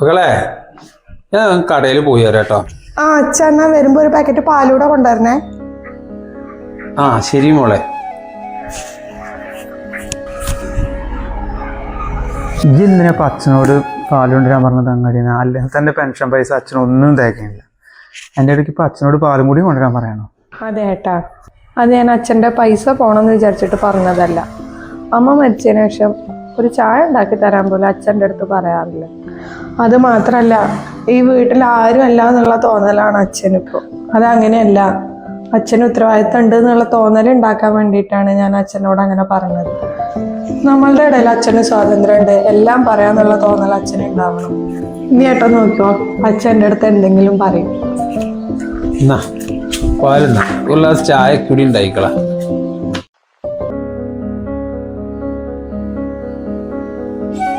മക്കളെ ഞാൻ കടയിൽ പോയി വരാട്ടോ. ആ അച്ഛൻ എന്നാ വരുമ്പോ ഒരു പാക്കറ്റ് പാലൂടെ കൊണ്ടുവരണേ. ആ ശരി മോളെ. ഇജ്ജ് എന്തിനാ ഇപ്പം അച്ഛനോട് പാല് കൊണ്ടുവരാൻ പറഞ്ഞത് അങ്ങടിയാണ്? അല്ലെങ്കിൽ തന്നെ പെൻഷൻ പൈസ അച്ഛനൊന്നും തേക്കുന്നില്ല. എൻ്റെ ഇടയ്ക്ക് ഇപ്പം അച്ഛനോട് പാലും കൂടി കൊണ്ടുവരാൻ പറയണോ? അതെ ഏട്ടാ, അത് ഞാൻ അച്ഛൻ്റെ പൈസ പോണമെന്ന് വിചാരിച്ചിട്ട് പറഞ്ഞതല്ല. അമ്മ മരിച്ചതിന് ശേഷം ഒരു ചായ ഉണ്ടാക്കി തരാൻ പോലും അച്ഛൻ്റെ അടുത്ത് പറയാറില്ല. അത് മാത്രമല്ല, ഈ വീട്ടിൽ ആരും അല്ല എന്നുള്ള തോന്നലാണ് അച്ഛനിപ്പോൾ. അതങ്ങനെയല്ല, അച്ഛന് ഉത്തരവാദിത്തം ഉണ്ട് എന്നുള്ള തോന്നൽ ഉണ്ടാക്കാൻ വേണ്ടിയിട്ടാണ് ഞാൻ അച്ഛനോട് അങ്ങനെ പറഞ്ഞത്. നമ്മളുടെ ഇടയിൽ അച്ഛന് സ്വാതന്ത്ര്യമുണ്ട്, എല്ലാം പറയാന്നുള്ള തോന്നൽ അച്ഛന് ഉണ്ടാവണം. ഇനി ഏട്ടാ നോക്കിയോ, അച്ഛൻ്റെ അടുത്ത് എന്തെങ്കിലും പറയും. പാലെന്നാ ഒരു ഗ്ലാസ് ചായ കൂടി ഉണ്ടായിക്കളാ.